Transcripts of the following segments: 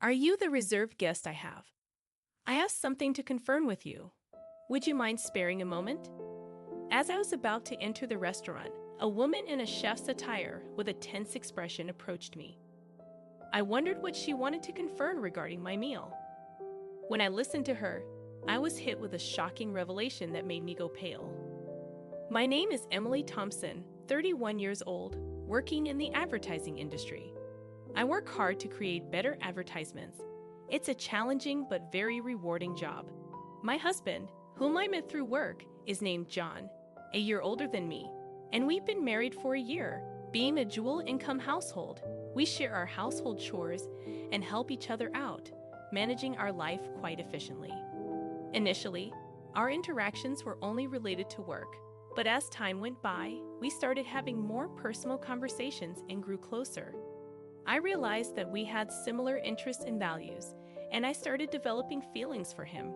Are you the reserved guest I have? I have something to confirm with you. Would you mind sparing a moment? As I was about to enter the restaurant, a woman in a chef's attire with a tense expression approached me. I wondered what she wanted to confirm regarding my meal. When I listened to her, I was hit with a shocking revelation that made me go pale. My name is Emily Thompson, 31 years old, working in the advertising industry. I work hard to create better advertisements. It's a challenging but very rewarding job. My husband, whom I met through work, is named John, a year older than me, and we've been married for a year. Being a dual-income household, we share our household chores and help each other out, managing our life quite efficiently. Initially, our interactions were only related to work, but as time went by, we started having more personal conversations and grew closer. I realized that we had similar interests and values, and I started developing feelings for him.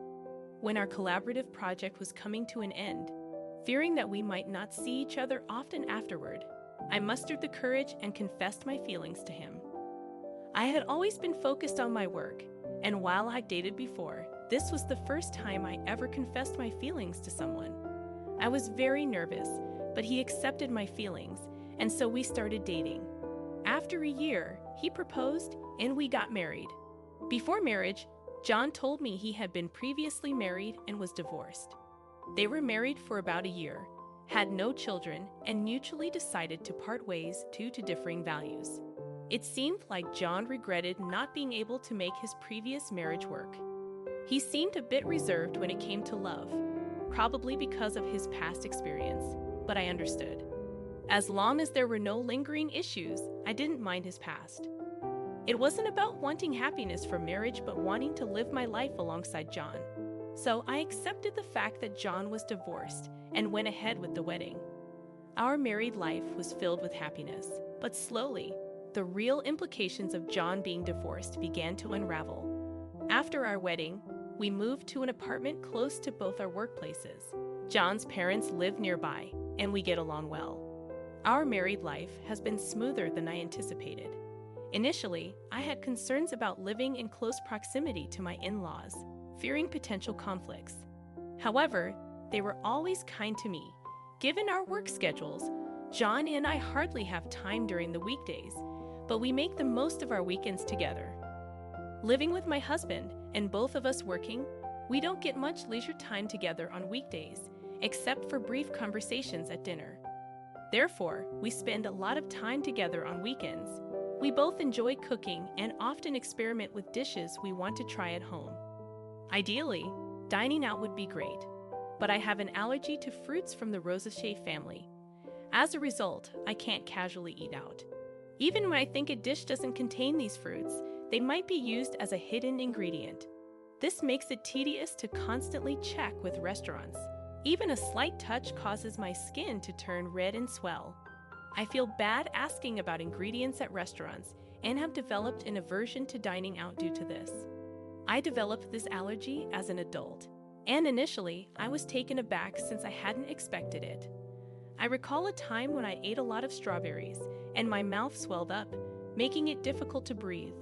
When our collaborative project was coming to an end, fearing that we might not see each other often afterward, I mustered the courage and confessed my feelings to him. I had always been focused on my work, and while I dated before, this was the first time I ever confessed my feelings to someone. I was very nervous, but he accepted my feelings, and so we started dating. After a year, he proposed and we got married. Before marriage, John told me he had been previously married and was divorced. They were married for about a year, had no children, and mutually decided to part ways due to differing values. It seemed like John regretted not being able to make his previous marriage work. He seemed a bit reserved when it came to love, probably because of his past experience, but I understood. As long as there were no lingering issues, I didn't mind his past. It wasn't about wanting happiness from marriage, but wanting to live my life alongside John. So I accepted the fact that John was divorced and went ahead with the wedding. Our married life was filled with happiness, but slowly, the real implications of John being divorced began to unravel. After our wedding, we moved to an apartment close to both our workplaces. John's parents live nearby, and we get along well. Our married life has been smoother than I anticipated. Initially, I had concerns about living in close proximity to my in-laws, fearing potential conflicts. However, they were always kind to me. Given our work schedules, John and I hardly have time during the weekdays, but we make the most of our weekends together. Living with my husband and both of us working, we don't get much leisure time together on weekdays, except for brief conversations at dinner. Therefore, we spend a lot of time together on weekends. We both enjoy cooking and often experiment with dishes we want to try at home. Ideally, dining out would be great, but I have an allergy to fruits from the Rosaceae family. As a result, I can't casually eat out. Even when I think a dish doesn't contain these fruits, they might be used as a hidden ingredient. This makes it tedious to constantly check with restaurants. Even a slight touch causes my skin to turn red and swell. I feel bad asking about ingredients at restaurants and have developed an aversion to dining out due to this. I developed this allergy as an adult, and initially I was taken aback since I hadn't expected it. I recall a time when I ate a lot of strawberries and my mouth swelled up, making it difficult to breathe.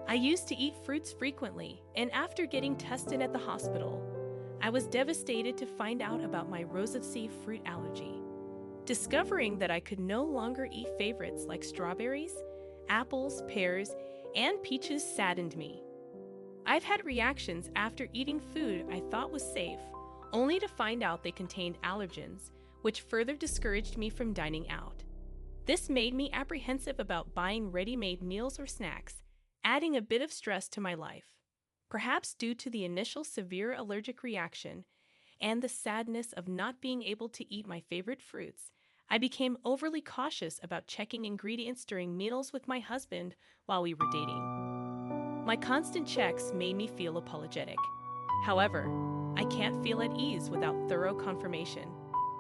I used to eat fruits frequently, and after getting tested at the hospital, I was devastated to find out about my Rosaceae fruit allergy. Discovering that I could no longer eat favorites like strawberries, apples, pears, and peaches saddened me. I've had reactions after eating food I thought was safe, only to find out they contained allergens, which further discouraged me from dining out. This made me apprehensive about buying ready-made meals or snacks, adding a bit of stress to my life. Perhaps due to the initial severe allergic reaction and the sadness of not being able to eat my favorite fruits, I became overly cautious about checking ingredients during meals with my husband while we were dating. My constant checks made me feel apologetic. However, I can't feel at ease without thorough confirmation,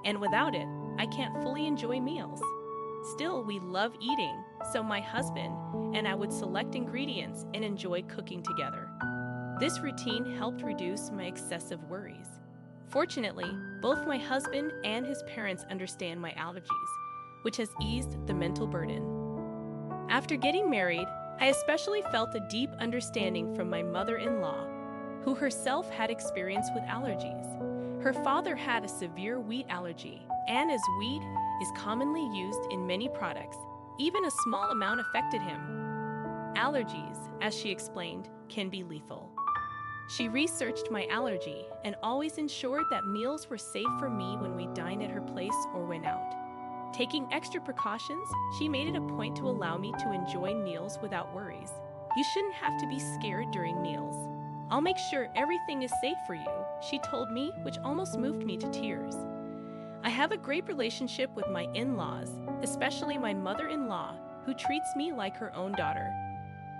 and without it, I can't fully enjoy meals. Still, we love eating, so my husband and I would select ingredients and enjoy cooking together. This routine helped reduce my excessive worries. Fortunately, both my husband and his parents understand my allergies, which has eased the mental burden. After getting married, I especially felt a deep understanding from my mother-in-law, who herself had experience with allergies. Her father had a severe wheat allergy, and as wheat is commonly used in many products, even a small amount affected him. Allergies, as she explained, can be lethal. She researched my allergy and always ensured that meals were safe for me when we dined at her place or went out. Taking extra precautions, she made it a point to allow me to enjoy meals without worries. You shouldn't have to be scared during meals. I'll make sure everything is safe for you, she told me, which almost moved me to tears. I have a great relationship with my in-laws, especially my mother-in-law, who treats me like her own daughter.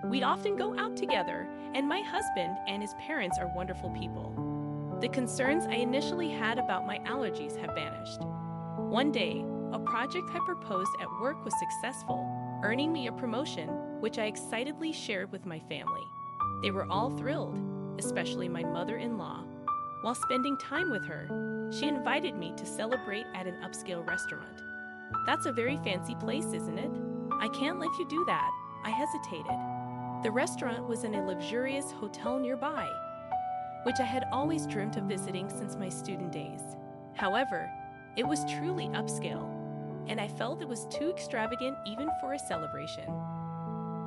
We often go out together, and my husband and his parents are wonderful people. The concerns I initially had about my allergies have vanished. One day, a project I proposed at work was successful, earning me a promotion, which I excitedly shared with my family. They were all thrilled, especially my mother-in-law. While spending time with her, she invited me to celebrate at an upscale restaurant. That's a very fancy place, isn't it? I can't let you do that, I hesitated. The restaurant was in a luxurious hotel nearby, which I had always dreamt of visiting since my student days. However, it was truly upscale, and I felt it was too extravagant even for a celebration.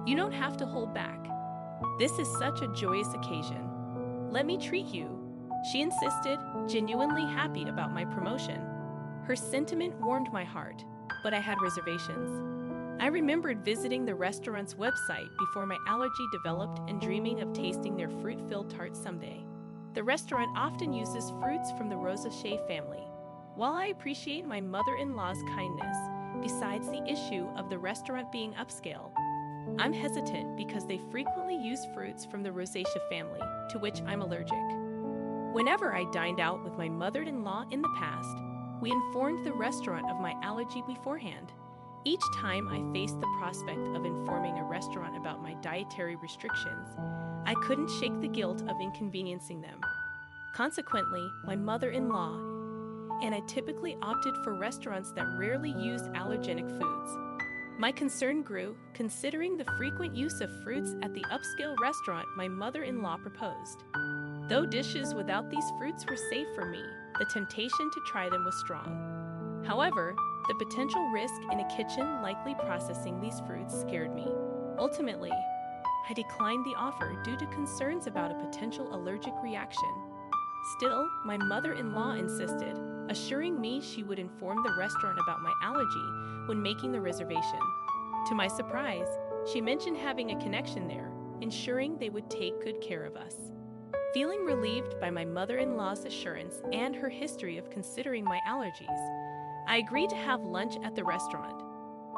You don't have to hold back. This is such a joyous occasion. Let me treat you, she insisted, genuinely happy about my promotion. Her sentiment warmed my heart, but I had reservations. I remembered visiting the restaurant's website before my allergy developed and dreaming of tasting their fruit-filled tart someday. The restaurant often uses fruits from the rosacea family. While I appreciate my mother-in-law's kindness, besides the issue of the restaurant being upscale, I'm hesitant because they frequently use fruits from the rosacea family, to which I'm allergic. Whenever I dined out with my mother-in-law in the past, we informed the restaurant of my allergy beforehand. Each time I faced the prospect of informing a restaurant about my dietary restrictions, I couldn't shake the guilt of inconveniencing them. Consequently, my mother-in-law and I typically opted for restaurants that rarely used allergenic foods. My concern grew, considering the frequent use of fruits at the upscale restaurant my mother-in-law proposed. Though dishes without these fruits were safe for me, the temptation to try them was strong. However, the potential risk in a kitchen likely processing these fruits scared me. Ultimately, I declined the offer due to concerns about a potential allergic reaction. Still, my mother-in-law insisted, assuring me she would inform the restaurant about my allergy when making the reservation. To my surprise, she mentioned having a connection there, ensuring they would take good care of us. Feeling relieved by my mother-in-law's assurance and her history of considering my allergies, I agreed to have lunch at the restaurant.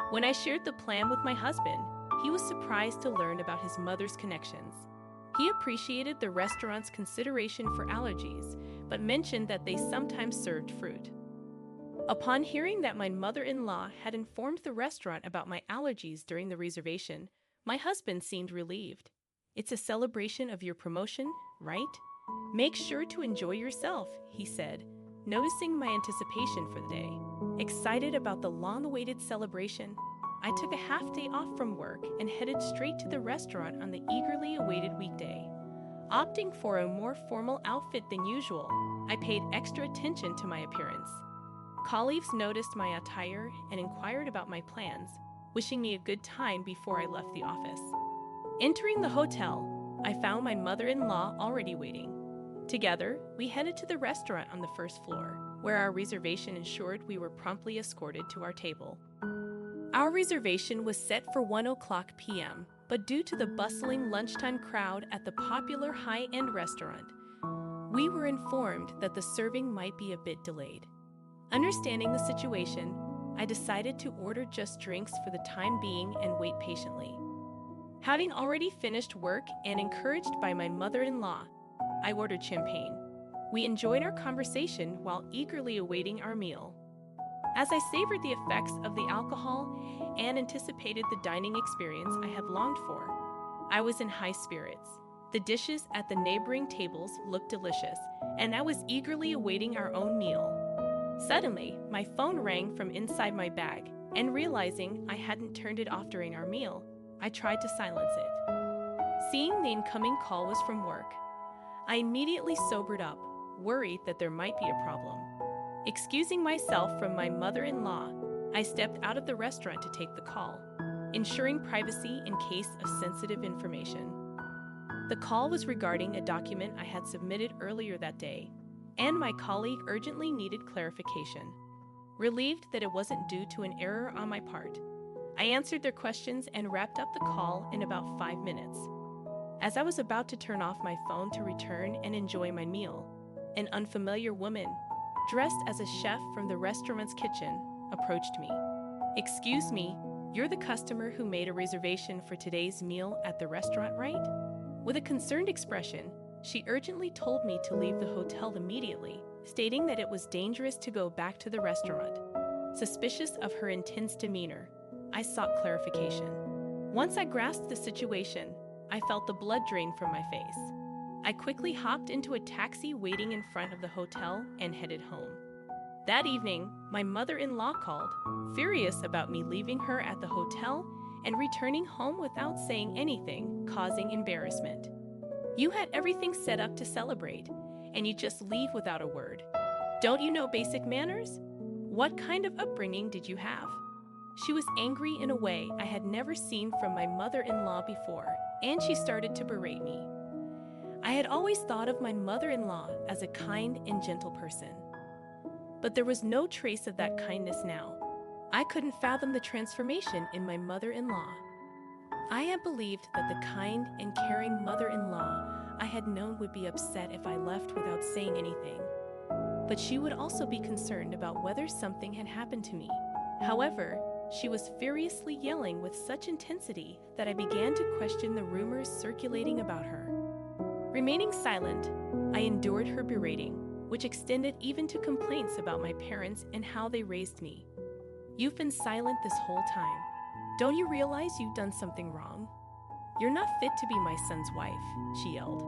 When I shared the plan with my husband, he was surprised to learn about his mother's connections. He appreciated the restaurant's consideration for allergies, but mentioned that they sometimes served fruit. Upon hearing that my mother-in-law had informed the restaurant about my allergies during the reservation, my husband seemed relieved. It's a celebration of your promotion, right? Make sure to enjoy yourself, he said, noticing my anticipation for the day. Excited about the long-awaited celebration, I took a half-day off from work and headed straight to the restaurant on the eagerly awaited weekday. Opting for a more formal outfit than usual, I paid extra attention to my appearance. Colleagues noticed my attire and inquired about my plans, wishing me a good time before I left the office. Entering the hotel, I found my mother-in-law already waiting. Together, we headed to the restaurant on the first floor, where our reservation ensured we were promptly escorted to our table. Our reservation was set for 1:00 p.m., but due to the bustling lunchtime crowd at the popular high-end restaurant, we were informed that the serving might be a bit delayed. Understanding the situation, I decided to order just drinks for the time being and wait patiently. Having already finished work and encouraged by my mother-in-law, I ordered champagne. We enjoyed our conversation while eagerly awaiting our meal. As I savored the effects of the alcohol and anticipated the dining experience I have longed for, I was in high spirits. The dishes at the neighboring tables looked delicious, and I was eagerly awaiting our own meal. Suddenly, my phone rang from inside my bag, and realizing I hadn't turned it off during our meal, I tried to silence it. Seeing the incoming call was from work, I immediately sobered up, worried that there might be a problem. Excusing myself from my mother-in-law, I stepped out of the restaurant to take the call, ensuring privacy in case of sensitive information. The call was regarding a document I had submitted earlier that day, and my colleague urgently needed clarification. Relieved that it wasn't due to an error on my part, I answered their questions and wrapped up the call in about 5 minutes. As I was about to turn off my phone to return and enjoy my meal, an unfamiliar woman, dressed as a chef from the restaurant's kitchen, approached me. "Excuse me, you're the customer who made a reservation for today's meal at the restaurant, right?" With a concerned expression, she urgently told me to leave the hotel immediately, stating that it was dangerous to go back to the restaurant. Suspicious of her intense demeanor, I sought clarification. Once I grasped the situation, I felt the blood drain from my face. I quickly hopped into a taxi waiting in front of the hotel and headed home. That evening, my mother-in-law called, furious about me leaving her at the hotel and returning home without saying anything, causing embarrassment. "You had everything set up to celebrate, and you just leave without a word. Don't you know basic manners? What kind of upbringing did you have?" She was angry in a way I had never seen from my mother-in-law before, and she started to berate me. I had always thought of my mother-in-law as a kind and gentle person, but there was no trace of that kindness now. I couldn't fathom the transformation in my mother-in-law. I had believed that the kind and caring mother-in-law I had known would be upset if I left without saying anything, but she would also be concerned about whether something had happened to me. However, she was furiously yelling with such intensity that I began to question the rumors circulating about her. Remaining silent, I endured her berating, which extended even to complaints about my parents and how they raised me. "You've been silent this whole time. Don't you realize you've done something wrong? You're not fit to be my son's wife," she yelled.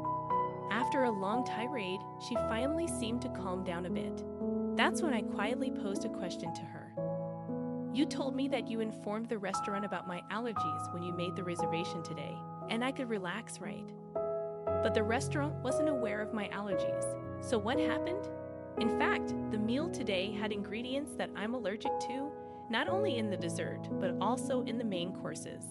After a long tirade, she finally seemed to calm down a bit. That's when I quietly posed a question to her. "You told me that you informed the restaurant about my allergies when you made the reservation today, and I could relax, right? But the restaurant wasn't aware of my allergies, so what happened? In fact, the meal today had ingredients that I'm allergic to, not only in the dessert, but also in the main courses.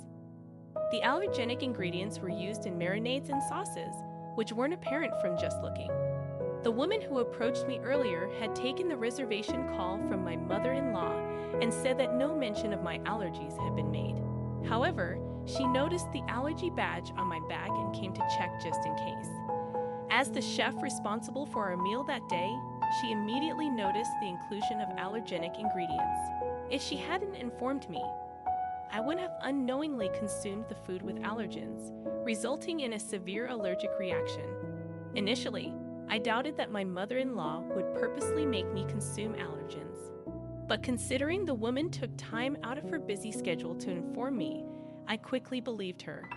The allergenic ingredients were used in marinades and sauces, which weren't apparent from just looking. The woman who approached me earlier had taken the reservation call from my mother-in-law and said that no mention of my allergies had been made. However, she noticed the allergy badge on my bag and came to check just in case. As the chef responsible for our meal that day, she immediately noticed the inclusion of allergenic ingredients. If she hadn't informed me, I would have unknowingly consumed the food with allergens, resulting in a severe allergic reaction. Initially, I doubted that my mother-in-law would purposely make me consume allergens. But considering the woman took time out of her busy schedule to inform me, I quickly believed her.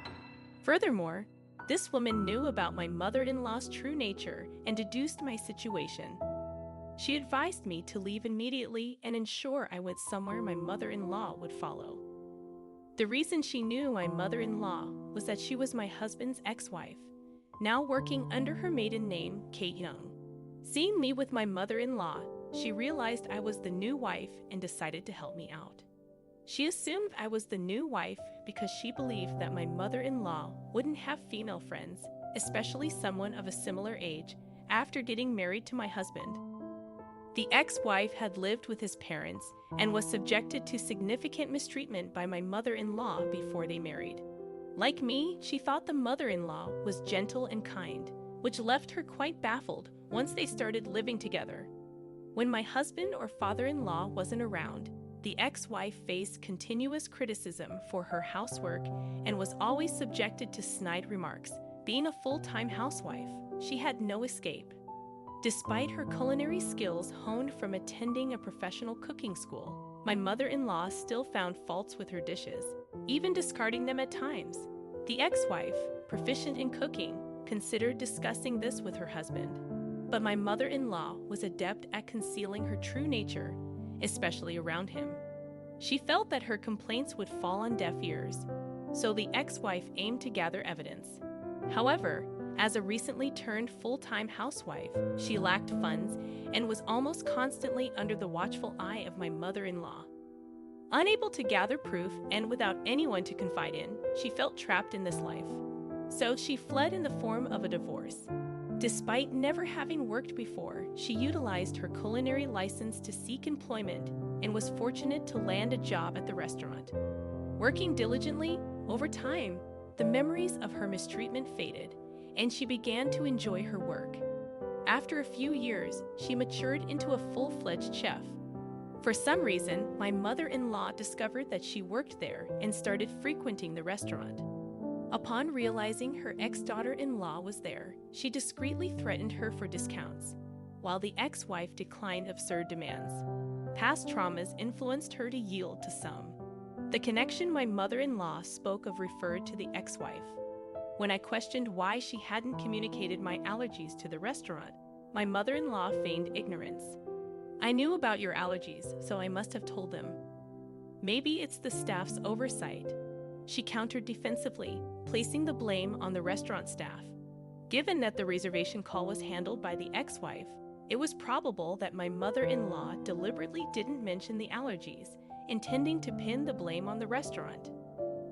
Furthermore, this woman knew about my mother-in-law's true nature and deduced my situation. She advised me to leave immediately and ensure I went somewhere my mother-in-law would follow. The reason she knew my mother-in-law was that she was my husband's ex-wife, now working under her maiden name, Kate Young. Seeing me with my mother-in-law, she realized I was the new wife and decided to help me out. She assumed I was the new wife because she believed that my mother-in-law wouldn't have female friends, especially someone of a similar age, after getting married to my husband. The ex-wife had lived with his parents and was subjected to significant mistreatment by my mother-in-law before they married. Like me, she thought the mother-in-law was gentle and kind, which left her quite baffled once they started living together. When my husband or father-in-law wasn't around, the ex-wife faced continuous criticism for her housework and was always subjected to snide remarks. Being a full-time housewife, she had no escape. Despite her culinary skills honed from attending a professional cooking school, my mother-in-law still found faults with her dishes, even discarding them at times. The ex-wife, proficient in cooking, considered discussing this with her husband. But my mother-in-law was adept at concealing her true nature, especially around him. She felt that her complaints would fall on deaf ears. so the ex-wife aimed to gather evidence. However, as a recently turned full-time housewife, she lacked funds and was almost constantly under the watchful eye of my mother-in-law. Unable to gather proof and without anyone to confide in, she felt trapped in this life. So she fled in the form of a divorce. Despite never having worked before, she utilized her culinary license to seek employment and was fortunate to land a job at the restaurant. Working diligently, over time, the memories of her mistreatment faded, and she began to enjoy her work. After a few years, she matured into a full-fledged chef. For some reason, my mother-in-law discovered that she worked there and started frequenting the restaurant. Upon realizing her ex-daughter-in-law was there, she discreetly threatened her for discounts, while the ex-wife declined absurd demands. Past traumas influenced her to yield to some. The connection my mother-in-law spoke of referred to the ex-wife. When I questioned why she hadn't communicated my allergies to the restaurant, my mother-in-law feigned ignorance. "I knew about your allergies, so I must have told them." "Maybe it's the staff's oversight," she countered defensively, placing the blame on the restaurant staff. Given that the reservation call was handled by the ex-wife, it was probable that my mother-in-law deliberately didn't mention the allergies, intending to pin the blame on the restaurant.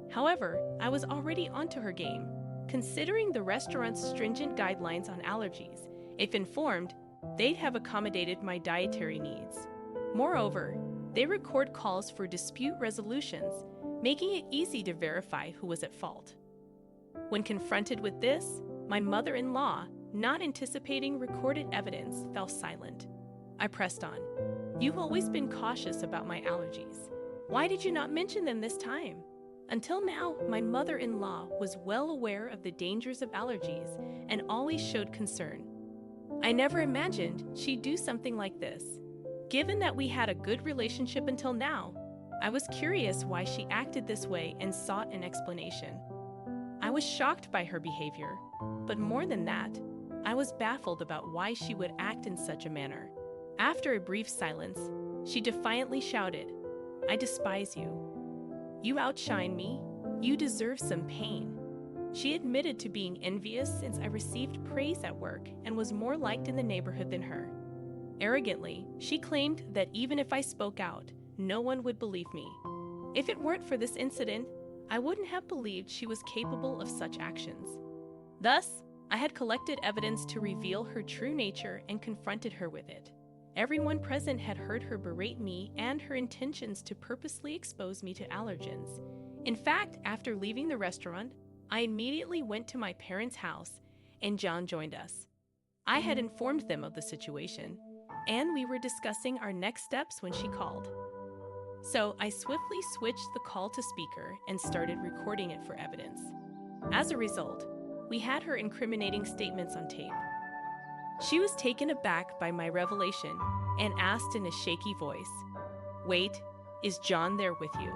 However, I was already onto her game. Considering the restaurant's stringent guidelines on allergies, if informed, they'd have accommodated my dietary needs. Moreover, they record calls for dispute resolutions, making it easy to verify who was at fault. When confronted with this, my mother-in-law, not anticipating recorded evidence, fell silent. I pressed on. "You've always been cautious about my allergies. Why did you not mention them this time?" Until now, my mother-in-law was well aware of the dangers of allergies and always showed concern. I never imagined she'd do something like this. Given that we had a good relationship until now, I was curious why she acted this way and sought an explanation. I was shocked by her behavior, but more than that, I was baffled about why she would act in such a manner. After a brief silence, she defiantly shouted, "I despise you. You outshine me. You deserve some pain." She admitted to being envious since I received praise at work and was more liked in the neighborhood than her. Arrogantly, she claimed that even if I spoke out, no one would believe me. If it weren't for this incident, I wouldn't have believed she was capable of such actions. Thus, I had collected evidence to reveal her true nature and confronted her with it. Everyone present had heard her berate me and her intentions to purposely expose me to allergens. In fact, after leaving the restaurant, I immediately went to my parents' house, and John joined us. I had informed them of the situation, and we were discussing our next steps when she called. So I swiftly switched the call to speaker and started recording it for evidence. As a result, we had her incriminating statements on tape. She was taken aback by my revelation and asked in a shaky voice, "Wait, is John there with you?"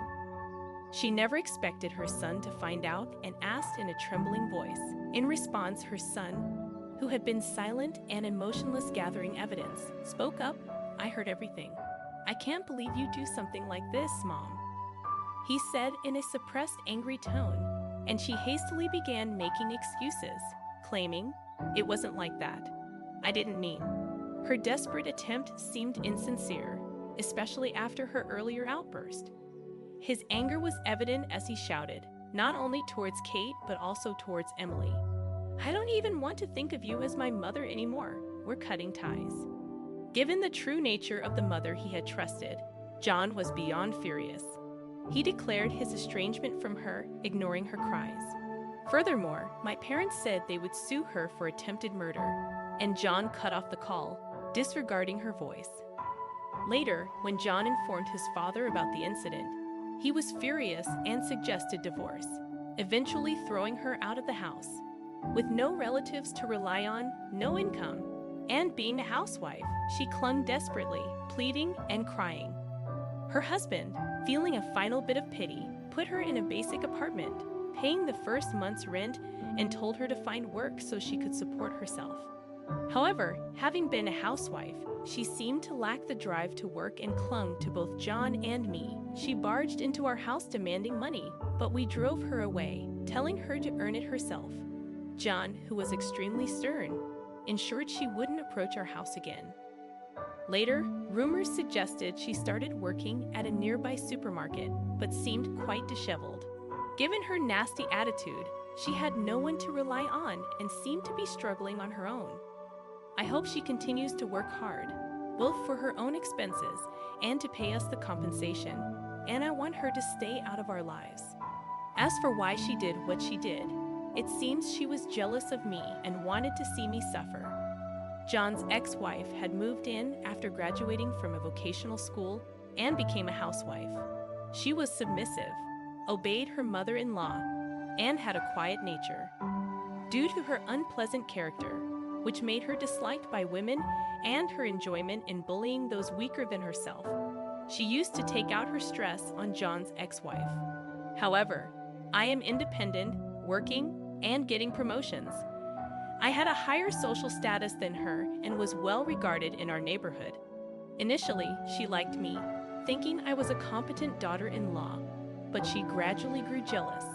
She never expected her son to find out and asked in a trembling voice. In response, her son, who had been silent and emotionless gathering evidence, spoke up. "I heard everything. I can't believe you do something like this, Mom," he said in a suppressed, angry tone, and she hastily began making excuses, claiming, "It wasn't like that. I didn't mean." Her desperate attempt seemed insincere, especially after her earlier outburst. His anger was evident as he shouted, not only towards Kate, but also towards Emily. "I don't even want to think of you as my mother anymore. We're cutting ties." Given the true nature of the mother he had trusted, John was beyond furious. He declared his estrangement from her, ignoring her cries. Furthermore, my parents said they would sue her for attempted murder, and John cut off the call, disregarding her voice. Later, when John informed his father about the incident, he was furious and suggested divorce, eventually throwing her out of the house. With no relatives to rely on, no income, and being a housewife, she clung desperately, pleading and crying. Her husband, feeling a final bit of pity, put her in a basic apartment, paying the first month's rent, and told her to find work so she could support herself. However, having been a housewife, she seemed to lack the drive to work and clung to both John and me. She barged into our house demanding money, but we drove her away, telling her to earn it herself. John, who was extremely stern, ensured she wouldn't approach our house again. Later, rumors suggested she started working at a nearby supermarket, but seemed quite disheveled. Given her nasty attitude, she had no one to rely on and seemed to be struggling on her own. I hope she continues to work hard, both for her own expenses and to pay us the compensation, and I want her to stay out of our lives. As for why she did what she did, it seems she was jealous of me and wanted to see me suffer. John's ex-wife had moved in after graduating from a vocational school and became a housewife. She was submissive, obeyed her mother-in-law, and had a quiet nature. Due to her unpleasant character, which made her disliked by women and her enjoyment in bullying those weaker than herself, she used to take out her stress on John's ex-wife. However, I am independent, working, and getting promotions. I had a higher social status than her and was well regarded in our neighborhood. Initially, she liked me, thinking I was a competent daughter-in-law, but she gradually grew jealous.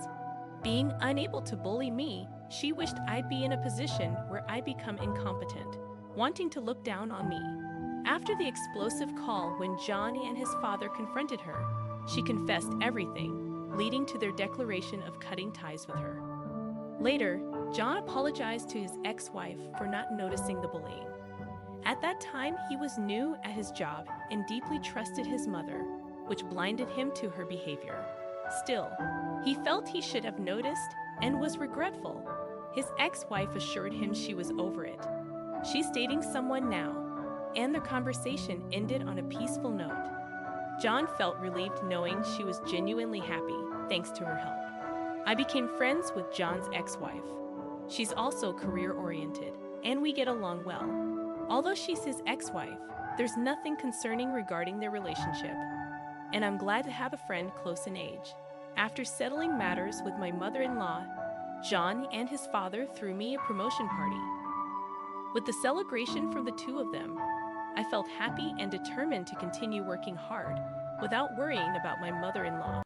Being unable to bully me, she wished I'd be in a position where I become incompetent, wanting to look down on me. After the explosive call when Johnny and his father confronted her, she confessed everything, leading to their declaration of cutting ties with her. Later, John apologized to his ex-wife for not noticing the bullying. At that time, he was new at his job and deeply trusted his mother, which blinded him to her behavior. Still, he felt he should have noticed and was regretful. His ex-wife assured him she was over it. She's dating someone now, and their conversation ended on a peaceful note. John felt relieved knowing she was genuinely happy, thanks to her help. I became friends with John's ex-wife. She's also career-oriented, and we get along well. Although she's his ex-wife, there's nothing concerning regarding their relationship, and I'm glad to have a friend close in age. After settling matters with my mother-in-law, John and his father threw me a promotion party. With the celebration from the two of them, I felt happy and determined to continue working hard without worrying about my mother-in-law.